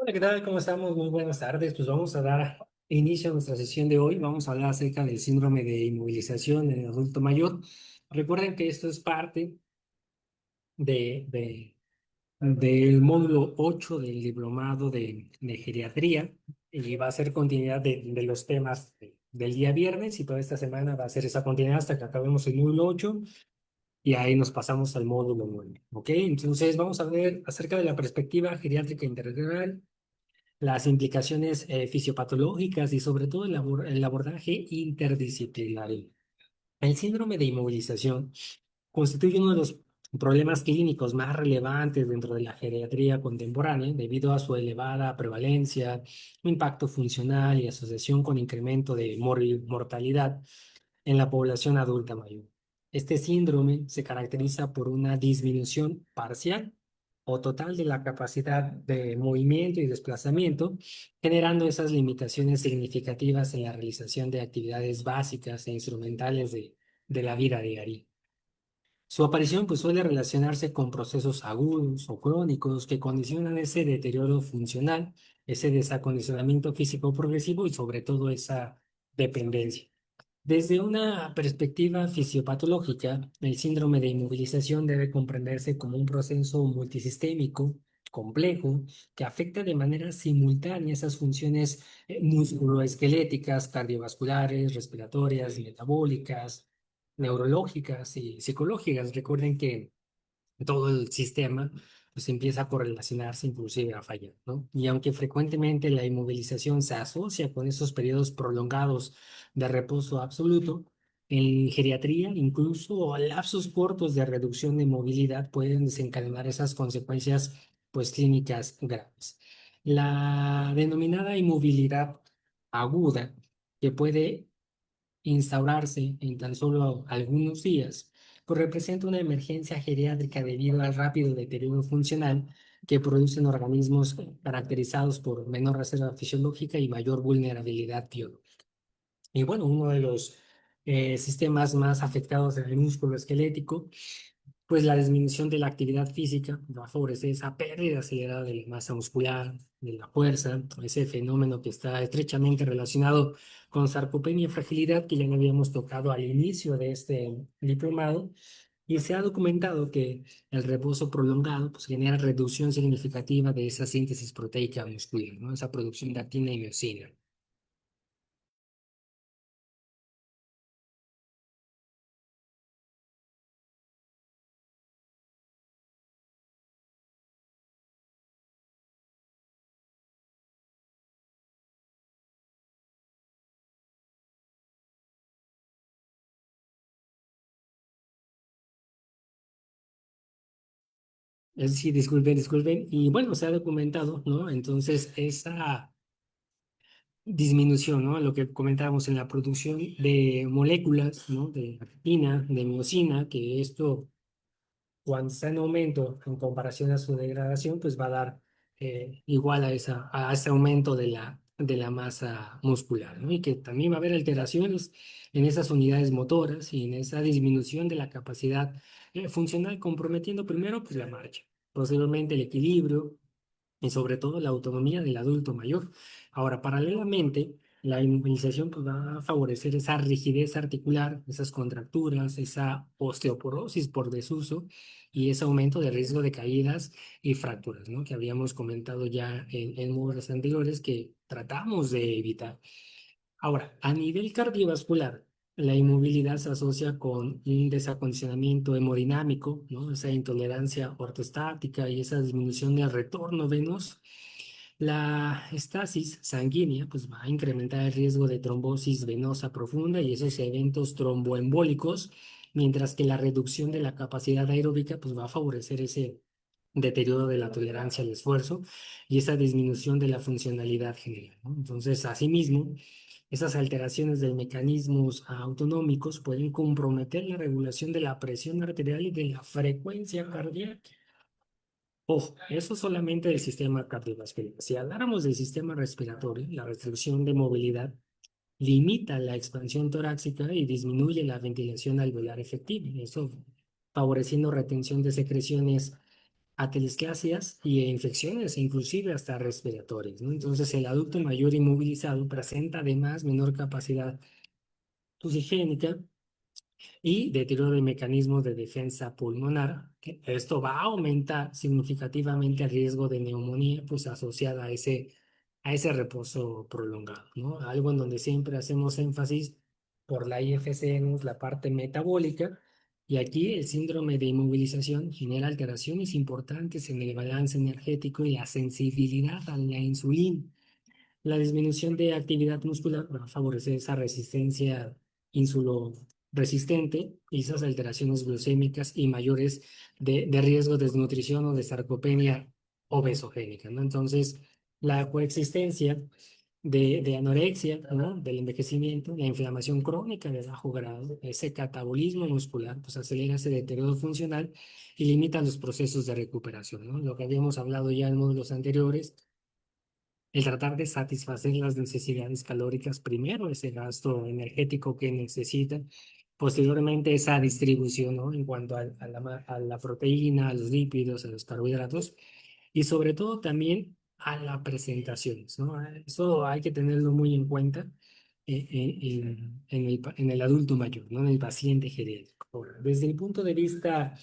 Hola, ¿qué tal? ¿Cómo estamos? Muy buenas tardes. Pues vamos a dar inicio a nuestra sesión de hoy. Vamos a hablar acerca del síndrome de inmovilización en el adulto mayor. Recuerden que esto es parte de, de- del módulo 8 del diplomado de geriatría y va a ser continuidad de los temas del día viernes y toda esta semana va a ser esa continuidad hasta que acabemos el módulo 8 y ahí nos pasamos al módulo 9. ¿Ok? Entonces vamos a ver acerca de la perspectiva geriátrica integral, las implicaciones fisiopatológicas y sobre todo el abordaje interdisciplinario. El síndrome de inmovilización constituye uno de los problemas clínicos más relevantes dentro de la geriatría contemporánea debido a su elevada prevalencia, impacto funcional y asociación con incremento de mortalidad en la población adulta mayor. Este síndrome se caracteriza por una disminución parcial o total de la capacidad de movimiento y desplazamiento, generando esas limitaciones significativas en la realización de actividades básicas e instrumentales de la vida diaria. Su aparición pues, suele relacionarse con procesos agudos o crónicos que condicionan ese deterioro funcional, ese desacondicionamiento físico progresivo y sobre todo esa dependencia. Desde una perspectiva fisiopatológica, el síndrome de inmovilización debe comprenderse como un proceso multisistémico, complejo, que afecta de manera simultánea esas funciones musculoesqueléticas, cardiovasculares, respiratorias, metabólicas, neurológicas y psicológicas. Recuerden que todo el sistema pues empieza a correlacionarse, inclusive a fallar, ¿no? Y aunque frecuentemente la inmovilización se asocia con esos periodos prolongados de reposo absoluto, en geriatría incluso lapsos cortos de reducción de movilidad pueden desencadenar esas consecuencias pues clínicas graves. La denominada inmovilidad aguda, que puede instaurarse en tan solo algunos días, pues representa una emergencia geriátrica debido al rápido deterioro funcional que producen organismos caracterizados por menor reserva fisiológica y mayor vulnerabilidad biológica. Y bueno, uno de los sistemas más afectados en el músculo esquelético, pues la disminución de la actividad física va a favorecer esa pérdida acelerada de la masa muscular, de la fuerza, ese fenómeno que está estrechamente relacionado con sarcopenia y fragilidad que ya lo habíamos tocado al inicio de este diplomado. Y se ha documentado que el reposo prolongado pues, genera reducción significativa de esa síntesis proteica muscular, ¿no? Esa producción de actina y miocina. Es decir, disculpen. Y bueno, se ha documentado, ¿no? Entonces, esa disminución, ¿no? Lo que comentábamos en la producción de moléculas, ¿no? De actina, de miocina, que esto, cuando está en aumento en comparación a su degradación, pues va a dar igual a ese aumento de la masa muscular, ¿no? Y que también va a haber alteraciones en esas unidades motoras y en esa disminución de la capacidad funcional, comprometiendo primero, pues la marcha, posteriormente el equilibrio y sobre todo la autonomía del adulto mayor. Ahora, paralelamente, la inmovilización pues, va a favorecer esa rigidez articular, esas contracturas, esa osteoporosis por desuso y ese aumento de riesgo de caídas y fracturas, ¿no? Que habíamos comentado ya en módulos anteriores que tratamos de evitar. Ahora, a nivel cardiovascular, la inmovilidad se asocia con un desacondicionamiento hemodinámico, ¿no? Esa intolerancia ortostática y esa disminución del retorno venoso. La estasis sanguínea pues, va a incrementar el riesgo de trombosis venosa profunda y esos eventos tromboembólicos, mientras que la reducción de la capacidad aeróbica pues, va a favorecer ese deterioro de la tolerancia al esfuerzo y esa disminución de la funcionalidad general, ¿no? Entonces, asimismo, esas alteraciones de mecanismos autonómicos pueden comprometer la regulación de la presión arterial y de la frecuencia cardíaca. Ojo, eso solamente del sistema cardiovascular. Si habláramos del sistema respiratorio, la restricción de movilidad limita la expansión torácica y disminuye la ventilación alveolar efectiva. Eso favoreciendo retención de secreciones atelesclasias y infecciones, inclusive hasta respiratorias, ¿no? Entonces, el adulto mayor inmovilizado presenta además menor capacidad higiénica y deterioro de mecanismos de defensa pulmonar. Que esto va a aumentar significativamente el riesgo de neumonía, pues asociada a ese reposo prolongado, ¿no? Algo en donde siempre hacemos énfasis por la IFCN, es la parte metabólica, y aquí el síndrome de inmovilización genera alteraciones importantes en el balance energético y la sensibilidad a la insulina. La disminución de actividad muscular va a favorecer esa resistencia insuloresistente y esas alteraciones glucémicas y mayores de riesgo de desnutrición o de sarcopenia obesogénica, ¿no? Entonces, la coexistencia de anorexia, ¿no? Del envejecimiento, la inflamación crónica de bajo grado, ese catabolismo muscular, pues acelera ese deterioro funcional y limita los procesos de recuperación, ¿no? Lo que habíamos hablado ya en módulos anteriores, el tratar de satisfacer las necesidades calóricas primero, ese gasto energético que necesita, posteriormente esa distribución, ¿no? En cuanto a la proteína, a los lípidos, a los carbohidratos y sobre todo también a la presentación, ¿no? Eso hay que tenerlo muy en cuenta en el adulto mayor, ¿no? En el paciente geriátrico. Ahora, desde el punto de vista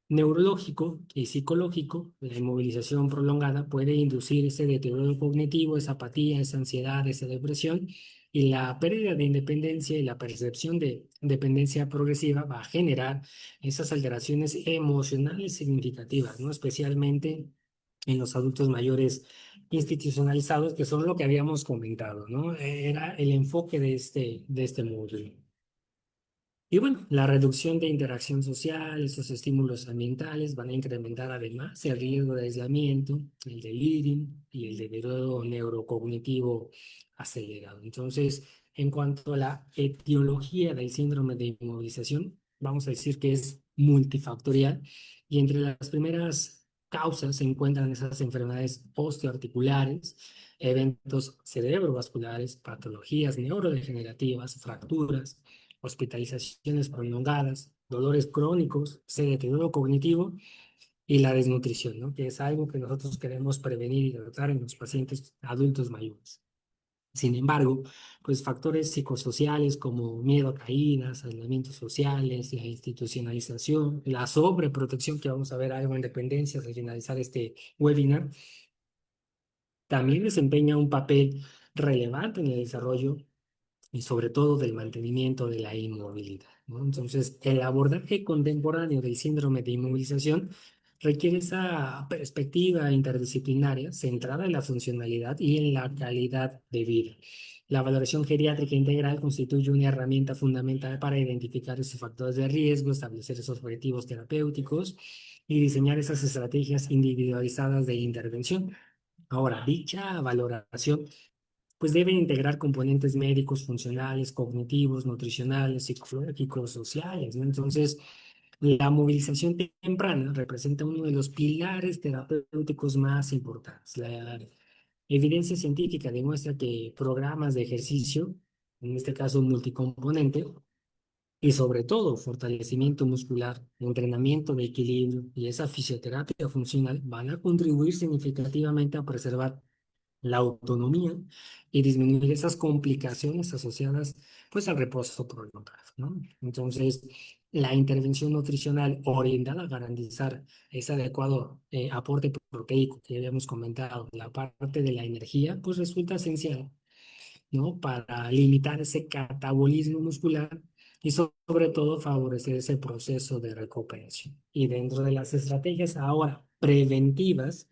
neurológico y psicológico, la inmovilización prolongada puede inducir ese deterioro cognitivo, esa apatía, esa ansiedad, esa depresión, y la pérdida de independencia y la percepción de dependencia progresiva va a generar esas alteraciones emocionales significativas, ¿no? Especialmente en los adultos mayores institucionalizados, que son lo que habíamos comentado, ¿no? Era el enfoque de este módulo. Y bueno, la reducción de interacción social, esos estímulos ambientales van a incrementar además el riesgo de aislamiento, el delirio y el deterioro neurocognitivo acelerado. Entonces, en cuanto a la etiología del síndrome de inmovilización, vamos a decir que es multifactorial y entre las primeras causas se encuentran esas enfermedades osteoarticulares, eventos cerebrovasculares, patologías neurodegenerativas, fracturas, hospitalizaciones prolongadas, dolores crónicos, ese deterioro cognitivo y la desnutrición, ¿no? Que es algo que nosotros queremos prevenir y tratar en los pacientes adultos mayores. Sin embargo, pues factores psicosociales como miedo a caídas, aislamientos sociales, la institucionalización, la sobreprotección, que vamos a ver algo en dependencias al finalizar este webinar, también desempeña un papel relevante en el desarrollo y sobre todo del mantenimiento de la inmovilidad, ¿no? Entonces, el abordaje contemporáneo del síndrome de inmovilización requiere esa perspectiva interdisciplinaria centrada en la funcionalidad y en la calidad de vida. La valoración geriátrica integral constituye una herramienta fundamental para identificar esos factores de riesgo, establecer esos objetivos terapéuticos y diseñar esas estrategias individualizadas de intervención. Ahora, dicha valoración pues deben integrar componentes médicos, funcionales, cognitivos, nutricionales, psicológicos, sociales, ¿no? Entonces, la movilización temprana representa uno de los pilares terapéuticos más importantes. La evidencia científica demuestra que programas de ejercicio, en este caso multicomponente, y sobre todo fortalecimiento muscular, entrenamiento de equilibrio y esa fisioterapia funcional van a contribuir significativamente a preservar la autonomía y disminuir esas complicaciones asociadas pues al reposo prolongado, ¿no? Entonces, la intervención nutricional orientada a garantizar ese adecuado aporte proteico que ya habíamos comentado, la parte de la energía, pues resulta esencial, ¿no? Para limitar ese catabolismo muscular y sobre todo favorecer ese proceso de recuperación. Y dentro de las estrategias ahora preventivas,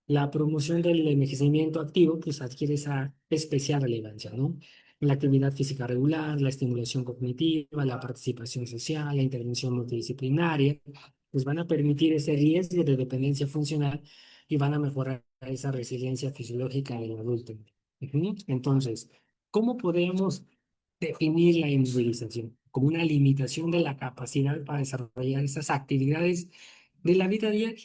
la promoción del envejecimiento activo pues adquiere esa especial relevancia, ¿no? La actividad física regular, la estimulación cognitiva, la participación social, la intervención multidisciplinaria, pues van a permitir ese riesgo de dependencia funcional y van a mejorar esa resiliencia fisiológica del adulto. Ujú. Entonces, ¿cómo podemos definir la inmovilización? Como una limitación de la capacidad para desarrollar esas actividades de la vida diaria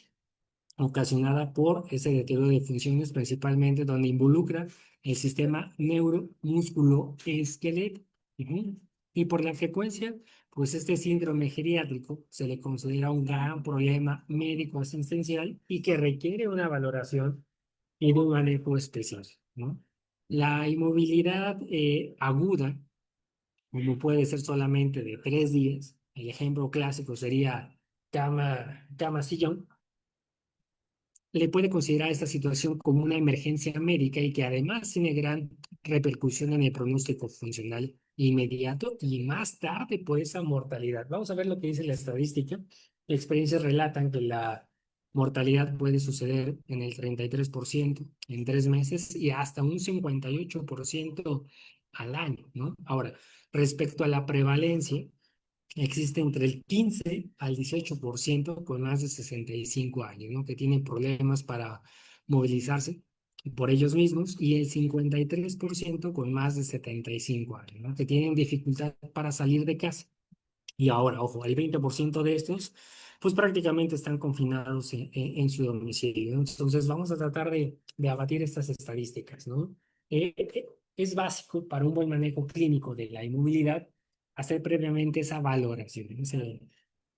ocasionada por ese deterioro de funciones, principalmente donde involucra el sistema neuromusculoesquelético. Ujú. Y por la frecuencia pues este síndrome geriátrico se le considera un gran problema médico asistencial y que requiere una valoración y de un manejo específico, ¿no? La inmovilidad aguda, como puede ser solamente de 3 días, el ejemplo clásico sería cama-sillón, le puede considerar esta situación como una emergencia médica y que además tiene gran repercusión en el pronóstico funcional inmediato y más tarde por esa mortalidad. Vamos a ver lo que dice la estadística. Experiencias relatan que la mortalidad puede suceder en el 33% en 3 meses y hasta un 58% al año, ¿no? Ahora, respecto a la prevalencia, existe entre el 15 al 18% con más de 65 años, ¿no? Que tienen problemas para movilizarse por ellos mismos y el 53% con más de 75 años, ¿no? Que tienen dificultad para salir de casa. Y ahora, ojo, el 20% de estos, pues prácticamente están confinados en su domicilio, ¿no? Entonces, vamos a tratar de abatir estas estadísticas, ¿no? Es básico para un buen manejo clínico de la inmovilidad hacer previamente esa valoración.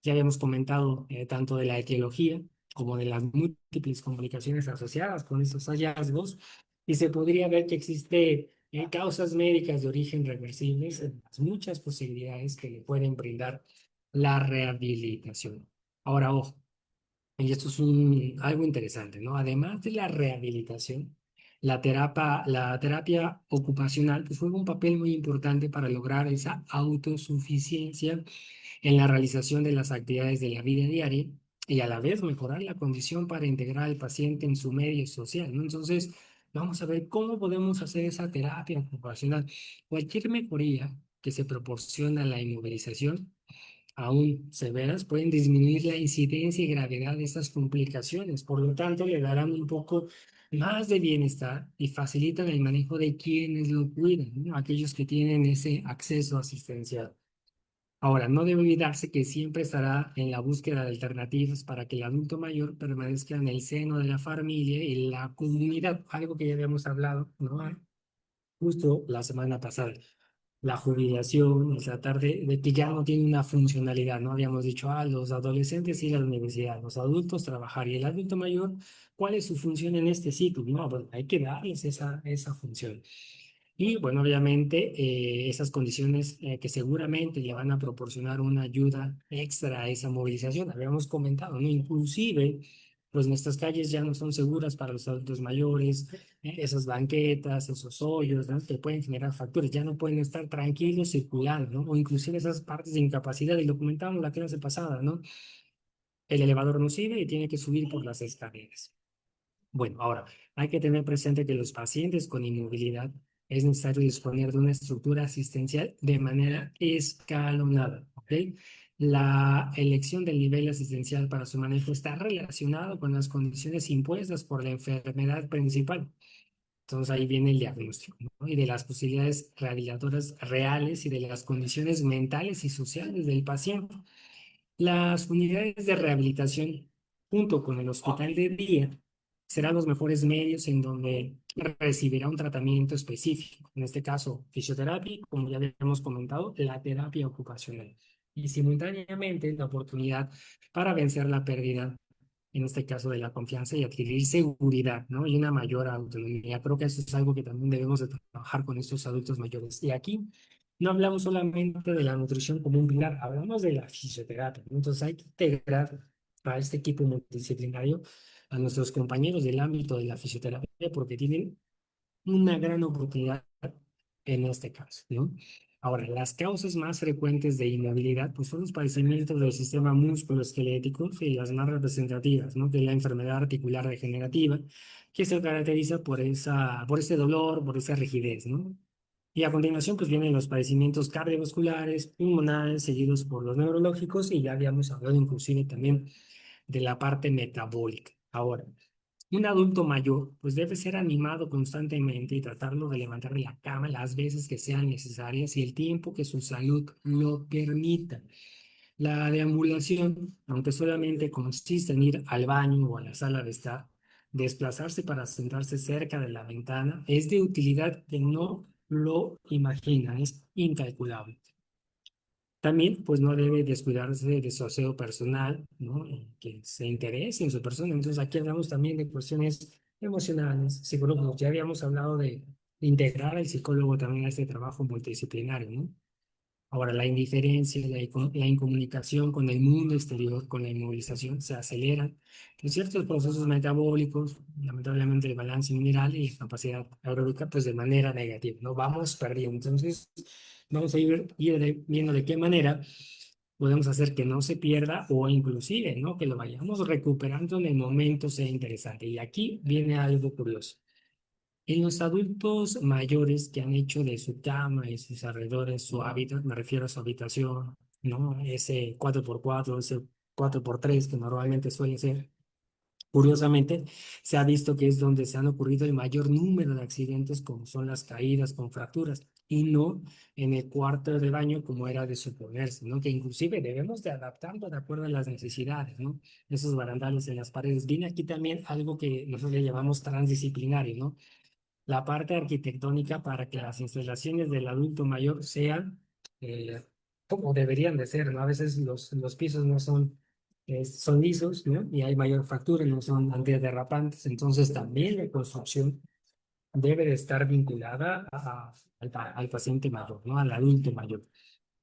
Ya habíamos comentado tanto de la etiología como de las múltiples complicaciones asociadas con estos hallazgos, y se podría ver que existe causas médicas de origen reversibles, las muchas posibilidades que le pueden brindar la rehabilitación. Ahora, ojo, y esto es algo interesante, ¿no? Además de la rehabilitación, la terapia ocupacional pues, juega un papel muy importante para lograr esa autosuficiencia en la realización de las actividades de la vida diaria y a la vez mejorar la condición para integrar al paciente en su medio social, ¿no? Entonces, vamos a ver cómo podemos hacer esa terapia ocupacional. Cualquier mejoría que se proporciona a la inmovilización, aún severas, pueden disminuir la incidencia y gravedad de estas complicaciones. Por lo tanto, le darán un poco más de bienestar y facilitan el manejo de quienes lo cuidan, ¿no? Aquellos que tienen ese acceso asistencial. Ahora, no debe olvidarse que siempre estará en la búsqueda de alternativas para que el adulto mayor permanezca en el seno de la familia y la comunidad, algo que ya habíamos hablado, ¿no? Justo la semana pasada. La jubilación, el tratar de que ya no tiene una funcionalidad, ¿no? Habíamos dicho, los adolescentes ir a la universidad, los adultos trabajar y el adulto mayor, ¿cuál es su función en este ciclo? No, bueno, hay que darles esa función. Y bueno, obviamente esas condiciones que seguramente le van a proporcionar una ayuda extra a esa movilización. Habíamos comentado, ¿no? Inclusive, pues nuestras calles ya no son seguras para los adultos mayores, esas banquetas, esos hoyos, ¿no? Que pueden generar facturas, ya no pueden estar tranquilos circulando, ¿no? O inclusive esas partes de incapacidad, y lo comentábamos la clase pasada, ¿no? El elevador no sirve y tiene que subir por las escaleras. Bueno, ahora hay que tener presente que los pacientes con inmovilidad es necesario disponer de una estructura asistencial de manera escalonada, ¿ok? La elección del nivel asistencial para su manejo está relacionado con las condiciones impuestas por la enfermedad principal. Entonces ahí viene el diagnóstico, ¿no? Y de las posibilidades rehabilitadoras reales y de las condiciones mentales y sociales del paciente. Las unidades de rehabilitación, junto con el hospital de día, serán los mejores medios en donde recibirá un tratamiento específico. En este caso, fisioterapia, como ya habíamos comentado, la terapia ocupacional. Y simultáneamente la oportunidad para vencer la pérdida, en este caso de la confianza y adquirir seguridad, ¿no? Y una mayor autonomía. Creo que eso es algo que también debemos de trabajar con estos adultos mayores. Y aquí no hablamos solamente de la nutrición como un pilar, hablamos de la fisioterapia, ¿no? Entonces hay que integrar a este equipo multidisciplinario a nuestros compañeros del ámbito de la fisioterapia porque tienen una gran oportunidad en este caso, ¿no? Ahora, las causas más frecuentes de inmovilidad pues, son los padecimientos del sistema musculoesquelético y las más representativas, ¿no? De la enfermedad articular degenerativa, que se caracteriza por ese dolor, por esa rigidez, ¿no? Y a continuación, pues vienen los padecimientos cardiovasculares, pulmonares, seguidos por los neurológicos, y ya habíamos hablado inclusive también de la parte metabólica. Ahora, un adulto mayor, pues debe ser animado constantemente y tratarlo de levantar de la cama las veces que sean necesarias y el tiempo que su salud lo permita. La deambulación, aunque solamente consiste en ir al baño o a la sala de estar, desplazarse para sentarse cerca de la ventana, es de utilidad que no lo imagina, es incalculable. También, pues no debe descuidarse de su aseo personal, ¿no? Que se interese en su persona. Entonces, aquí hablamos también de cuestiones emocionales, psicológicas. Ya habíamos hablado de integrar al psicólogo también a este trabajo multidisciplinario, ¿no? Ahora, la indiferencia, la incomunicación con el mundo exterior, con la inmovilización, se aceleran. En ciertos procesos metabólicos, lamentablemente el balance mineral y la capacidad aeróbica, pues de manera negativa, ¿no? Vamos perdiendo. Entonces, vamos a viendo de qué manera podemos hacer que no se pierda o inclusive, ¿no? Que lo vayamos recuperando en el momento sea interesante. Y aquí viene algo curioso. En los adultos mayores que han hecho de su cama y sus alrededores su hábitat, me refiero a su habitación, ¿no? Ese 4x4, ese 4x3 que normalmente suele ser, curiosamente, se ha visto que es donde se han ocurrido el mayor número de accidentes, como son las caídas con fracturas, y no en el cuarto de baño como era de suponerse, ¿no? Que inclusive debemos de adaptarlo de acuerdo a las necesidades, ¿no? Esos barandales en las paredes. Viene aquí también algo que nosotros le llamamos transdisciplinario, ¿no? La parte arquitectónica para que las instalaciones del adulto mayor sean como deberían de ser, ¿no? A veces los pisos no son, son lisos, ¿no? Y hay mayor fractura, no son antiderrapantes, entonces también la construcción debe de estar vinculada al paciente mayor, ¿no? Al adulto mayor.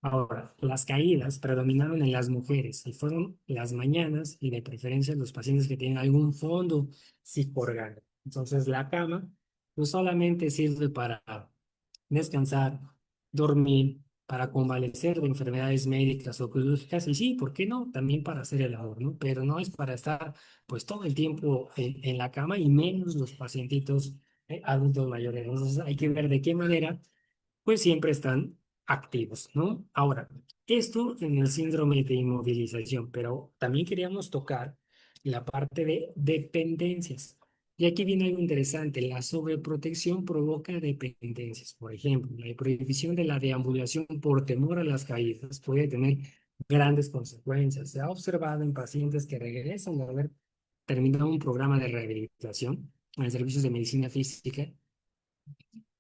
Ahora, las caídas predominaron en las mujeres y fueron las mañanas y de preferencia los pacientes que tienen algún fondo psicoorgánico. Entonces, la cama no solamente sirve para descansar, dormir, para convalecer de enfermedades médicas o quirúrgicas y sí, ¿por qué no? También para hacer el amor, ¿no? Pero no es para estar pues todo el tiempo en la cama y menos los pacientitos adultos mayores. Entonces, hay que ver de qué manera pues siempre están activos, ¿no? Ahora, esto en el síndrome de inmovilización, pero también queríamos tocar la parte de dependencias. Y aquí viene algo interesante, la sobreprotección provoca dependencias. Por ejemplo, la prohibición de la deambulación por temor a las caídas puede tener grandes consecuencias. Se ha observado en pacientes que regresan de haber terminado un programa de rehabilitación en servicios de medicina física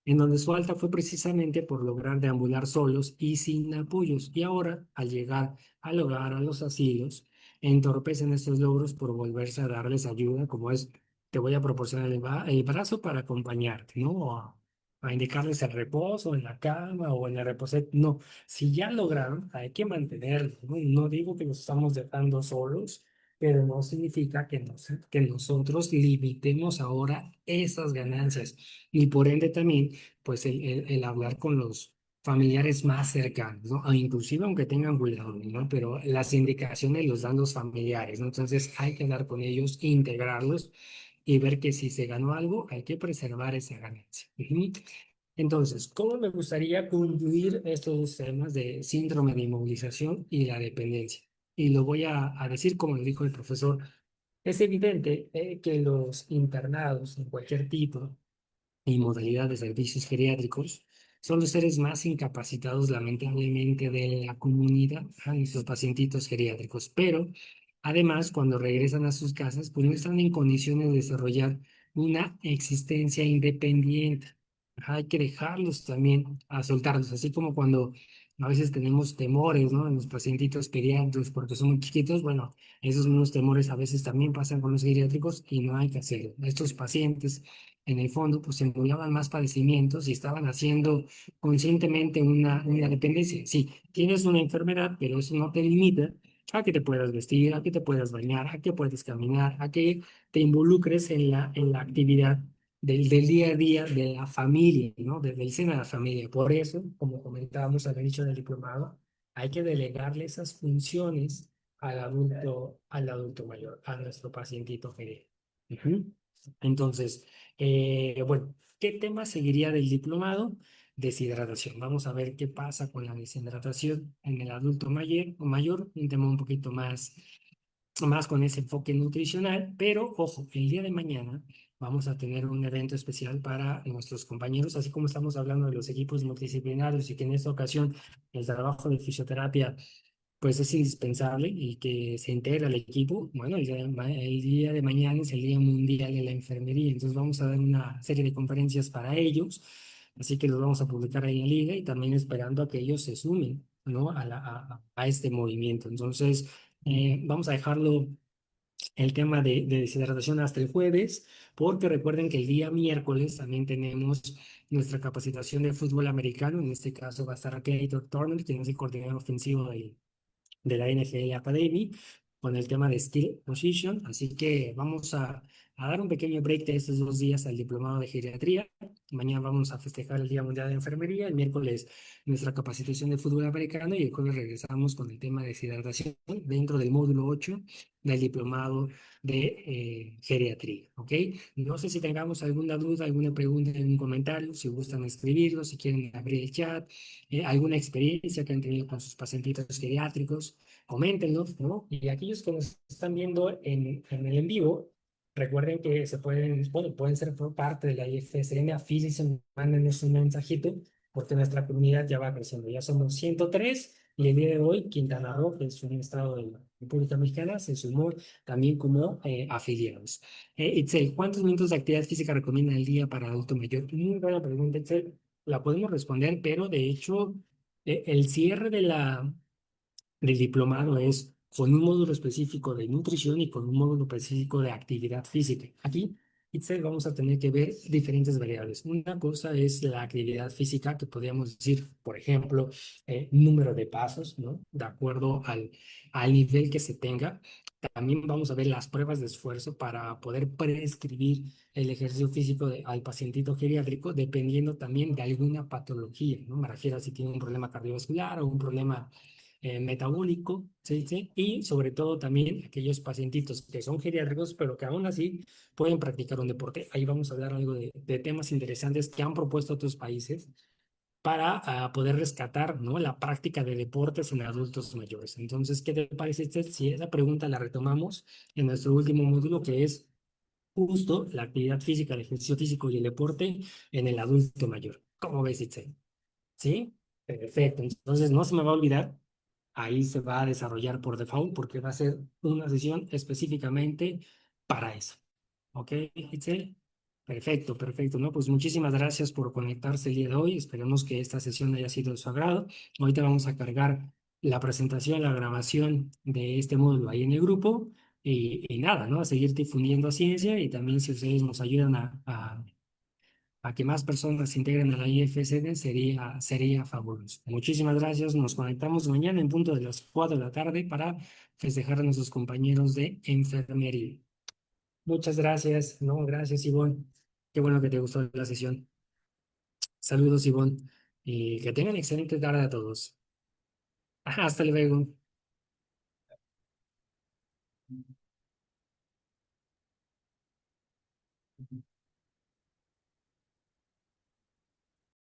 en donde su alta fue precisamente por lograr deambular solos y sin apoyos. Y ahora, al llegar al hogar, a los asilos, entorpecen estos logros por volverse a darles ayuda, como es, te voy a proporcionar el brazo para acompañarte, ¿no? O a indicarles el reposo en la cama o en el reposet. No, si ya lograron, hay que mantenerlo, ¿no? No digo que los estamos dejando solos, pero no significa que nosotros limitemos ahora esas ganancias y por ende también pues el hablar con los familiares más cercanos, ¿no? O inclusive aunque tengan cuidado, ¿no? Pero las indicaciones los dan los familiares, ¿no? Entonces hay que hablar con ellos, integrarlos y ver que si se ganó algo, hay que preservar esa ganancia. Ujú. Entonces, ¿cómo me gustaría concluir estos dos temas de síndrome de inmovilización y la dependencia? Y lo voy a decir como lo dijo el profesor. Es evidente que los internados en cualquier tipo y modalidad de servicios geriátricos son los seres más incapacitados, lamentablemente, de la comunidad, a nuestros pacientitos geriátricos. Pero, además, cuando regresan a sus casas, pues no están en condiciones de desarrollar una existencia independiente. Hay que dejarlos también a soltarlos, así como cuando a veces tenemos temores, ¿no? En los pacientitos pediátricos porque son muy chiquitos, bueno, esos mismos temores a veces también pasan con los geriátricos y no hay que hacerlo. Estos pacientes en el fondo, pues simulaban más padecimientos y estaban haciendo conscientemente una dependencia. Sí, tienes una enfermedad, pero eso no te limita a que te puedas vestir, a que te puedas bañar, a que puedes caminar, a que te involucres en la actividad del día a día de la familia, ¿no? Del seno de la familia. Por eso, como comentábamos al inicio del diplomado, hay que delegarle esas funciones al adulto mayor, a nuestro pacientito geriátrico. Ujú. Entonces, bueno, ¿qué tema seguiría del diplomado? Deshidratación. Vamos a ver qué pasa con la deshidratación en el adulto mayor, un tema un poquito más con ese enfoque nutricional, pero ojo, el día de mañana vamos a tener un evento especial para nuestros compañeros, así como estamos hablando de los equipos multidisciplinarios y que en esta ocasión el trabajo de fisioterapia pues es indispensable y que se integra al equipo. Bueno, el día de mañana es el Día Mundial de la Enfermería, entonces vamos a dar una serie de conferencias para ellos, así que los vamos a publicar ahí en la liga y también esperando a que ellos se sumen ¿no? A este movimiento. Entonces, vamos a dejarlo el tema de deshidratación hasta el jueves, porque recuerden que el día miércoles también tenemos nuestra capacitación de fútbol americano. En este caso va a estar Clayton Turner, quien es el coordinador ofensivo de la NFL Academy con el tema de Skill Position. Así que vamos a dar un pequeño break de estos 2 días al diplomado de geriatría. Mañana vamos a festejar el Día Mundial de Enfermería, el miércoles nuestra capacitación de fútbol americano y el jueves regresamos con el tema de deshidratación dentro del módulo 8 del diplomado de geriatría. ¿Ok? No sé si tengamos alguna duda, alguna pregunta, algún comentario, si gustan escribirlo, si quieren abrir el chat, alguna experiencia que han tenido con sus pacientitos geriátricos, coméntenlo, ¿no? Y aquellos que nos están viendo en el en vivo, recuerden que se pueden, bueno, pueden ser por parte de la IFSM, afíliense, mándenos un mensajito, porque nuestra comunidad ya va creciendo. Ya somos 103 y el día de hoy Quintana Roo, que es un estado de la República Mexicana, se sumó también como afiliados. Itzel, ¿cuántos minutos de actividad física recomienda el día para adulto mayor? Muy buena pregunta, Itzel. La podemos responder, pero de hecho, el cierre del diplomado es con un módulo específico de nutrición y con un módulo específico de actividad física. Aquí, Itzel, vamos a tener que ver diferentes variables. Una cosa es la actividad física, que podríamos decir, por ejemplo, número de pasos, ¿no? De acuerdo al nivel que se tenga. También vamos a ver las pruebas de esfuerzo para poder prescribir el ejercicio físico al pacientito geriátrico, dependiendo también de alguna patología, ¿no? Me refiero a si tiene un problema cardiovascular o un problema metabólico, ¿sí? ¿Sí? Y sobre todo también aquellos pacientitos que son geriátricos, pero que aún así pueden practicar un deporte. Ahí vamos a hablar algo de temas interesantes que han propuesto otros países para poder rescatar, ¿no? La práctica de deportes en adultos mayores. Entonces, ¿qué te parece, Esther, si esa pregunta la retomamos en nuestro último módulo, que es justo la actividad física, el ejercicio físico y el deporte en el adulto mayor? ¿Cómo ves, Esther? ¿Sí? Perfecto. Entonces, no se me va a olvidar. Ahí se va a desarrollar por default porque va a ser una sesión específicamente para eso. ¿Ok, Itzel? Perfecto, perfecto, ¿no? Pues muchísimas gracias por conectarse el día de hoy. Esperemos que esta sesión haya sido de su agrado. Ahorita vamos a cargar la presentación, la grabación de este módulo ahí en el grupo y nada, ¿no? A seguir difundiendo ciencia y también si ustedes nos ayudan a que más personas se integren a la IFSD sería fabuloso. Muchísimas gracias. Nos conectamos mañana en punto de las 4 de la tarde para festejar a nuestros compañeros de enfermería. Muchas gracias. No, gracias, Ivonne. Qué bueno que te gustó la sesión. Saludos, Ivonne. Y que tengan excelente tarde a todos. Hasta luego.